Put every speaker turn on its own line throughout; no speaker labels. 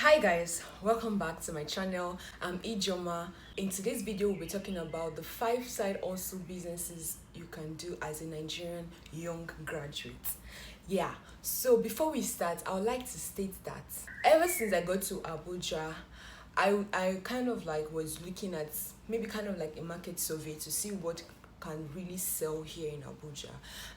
Hi guys, welcome back to my channel. I'm Ejeomah. In today's video, we'll be talking about the 5 side hustle businesses you can do as a Nigerian young graduate. Yeah, so before we start, I would like to state that ever since I got to ABUJA, I kind of like was looking at maybe kind of like a market survey to see what can really sell here in Abuja,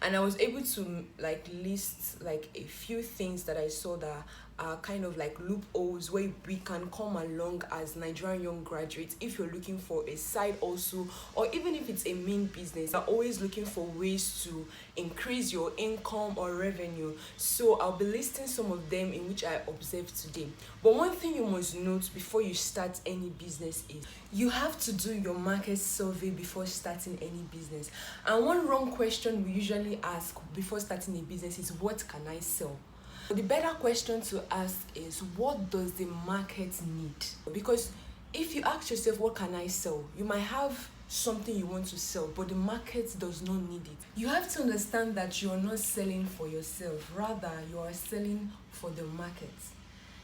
and I was able to like list like a few things that I saw that are kind of like loopholes where we can come along as Nigerian young graduates. If you're looking for a side also, or even if it's a main business, you're always looking for ways to increase your income or revenue. So I'll be listing some of them in which I observed today. But one thing you must note before you start any business is you have to do your market survey before starting any business. And one wrong question we usually ask before starting a business is, what can I sell? The better question to ask is, what does the market need? Because if you ask yourself, what can I sell, you might have something you want to sell, but the market does not need it. You have to understand that you are not selling for yourself, rather you are selling for the market.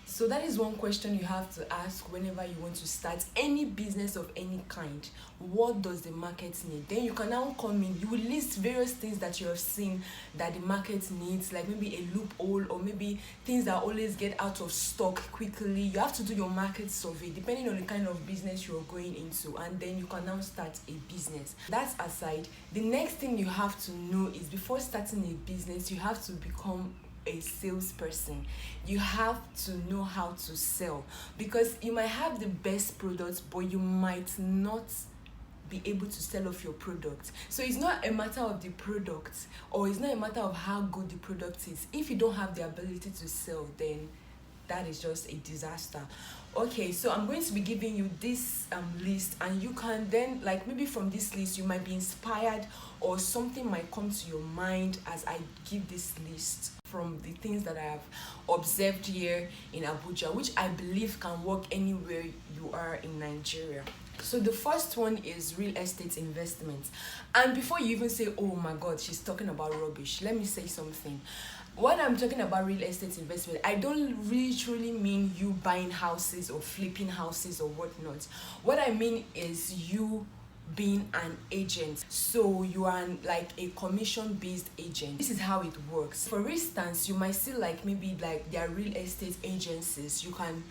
So that is one question you have to ask whenever you want to start any business of any kind. What does the market need? Then you can now come in, you will list various things that you have seen that the market needs, like maybe a loophole or maybe things that always get out of stock quickly. You have to do your market survey depending on the kind of business you're going into, and then you can now start a business. That aside, the next thing you have to know is before starting a business, you have to become a salesperson. You have to know how to sell, because you might have the best products but you might not be able to sell off your product. So it's not a matter of the product, or it's not a matter of how good the product is. If you don't have the ability to sell, then that is just a disaster. Okay, so I'm going to be giving you this list, and you can then, like, maybe from this list you might be inspired or something might come to your mind as I give this list from the things that I have observed here in Abuja, which I believe can work anywhere you are in Nigeria. So the first one is real estate investment. And before you even say, oh my god, she's talking about rubbish, let me say something. When I'm talking about real estate investment, I don't really truly mean you buying houses or flipping houses or whatnot. What I mean is you being an agent. So you are like a commission-based agent. This is how it works. For instance, you might see like maybe like their real estate agencies. You can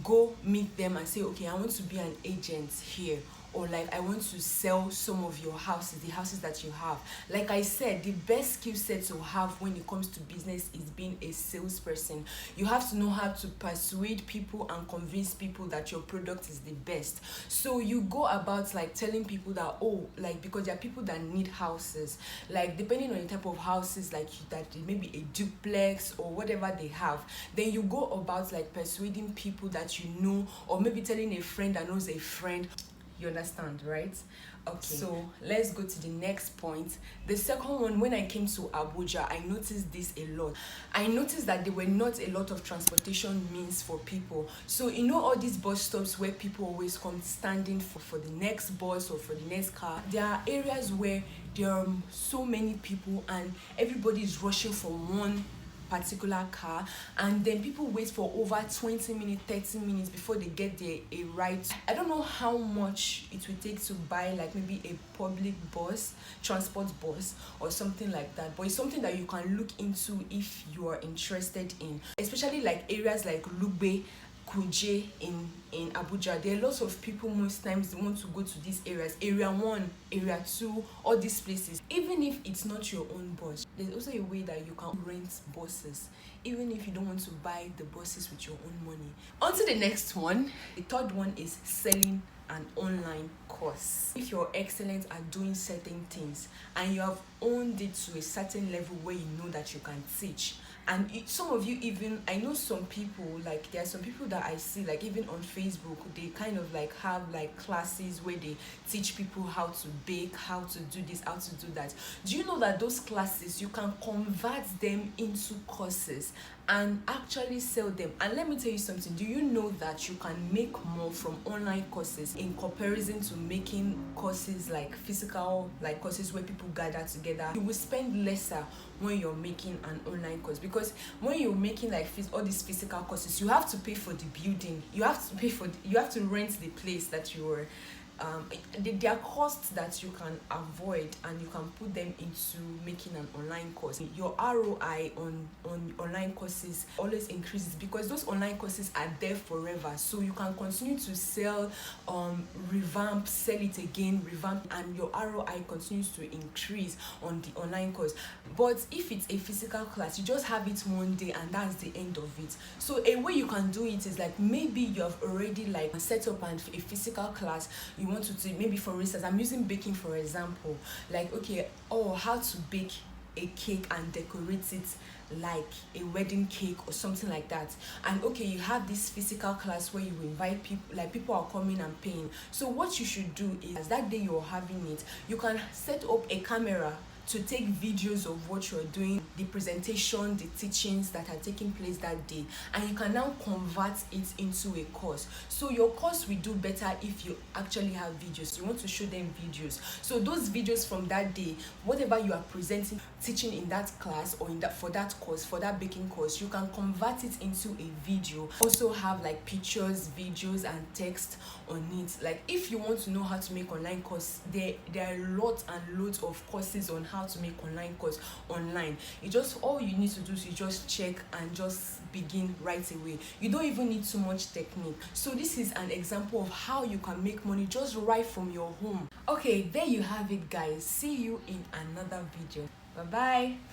go meet them and say, okay, I want to be an agent here, or like I want to sell some of your houses, the houses that you have. Like I said, the best skill set to have when it comes to business is being a salesperson. You have to know how to persuade people and convince people that your product is the best. So you go about like telling people that, oh, like, because there are people that need houses, like depending on the type of houses, like that maybe a duplex or whatever they have, then you go about like persuading people that you know, or maybe telling a friend that knows a friend. You understand, right? Okay, so let's go to the next point. The second one, when I came to Abuja, I noticed this a lot. I noticed that there were not a lot of transportation means for people. So you know all these bus stops where people always come standing for the next bus or for the next car. There are areas where there are so many people and everybody is rushing from one particular car, and then people wait for over 20 minutes 30 minutes before they get a ride. I don't know how much it will take to buy like maybe a public bus, transport bus or something like that, but it's something that you can look into if you are interested in, especially like areas like Lugbe, Kuje in Abuja. There are lots of people most times want to go to these areas, area 1, area 2, all these places. Even if it's not your own bus, there's also a way that you can rent buses, even if you don't want to buy the buses with your own money. On to the next one. The third one is selling an online course. If you're excellent at doing certain things and you have owned it to a certain level where you know that you can teach, and some of you, even I know some people, like there are some people that I see like even on Facebook, they kind of like have like classes where they teach people how to bake, how to do this, how to do that. Do you know that those classes you can convert them into courses and actually sell them? And let me tell you something, do you know that you can make more from online courses in comparison to making courses like physical, like courses where people gather together? You will spend lesser when you're making an online course, because when you're making like all these physical courses, you have to pay for the building, you have to rent the place that you were there are costs that you can avoid and you can put them into making an online course. Your ROI on online courses always increases because those online courses are there forever, so you can continue to sell, revamp, sell it again, revamp, and your ROI continues to increase on the online course. But if it's a physical class, you just have it one day and that's the end of it. So a way you can do it is like, maybe you have already like set up a physical class you want to do. Maybe for instance, I'm using baking for example, like okay, how to bake a cake and decorate it like a wedding cake or something like that. And okay, you have this physical class where you invite people, like people are coming and paying. So what you should do is that day you're having it, you can set up a camera to take videos of what you're doing, the presentation, the teachings that are taking place that day, and you can now convert it into a course. So your course will do better if you actually have videos. You want to show them videos. So those videos from that day, whatever you are presenting, teaching in that class or for that course, for that baking course, you can convert it into a video. Also have like pictures, videos, and text on it. Like if you want to know how to make online course, there are lots and loads of courses on how to make online course online. All you need to do is you just check and just begin right away. You don't even need too much technique. So this is an example of how you can make money just right from your home. Okay, there you have it guys. See you in another video. Bye bye.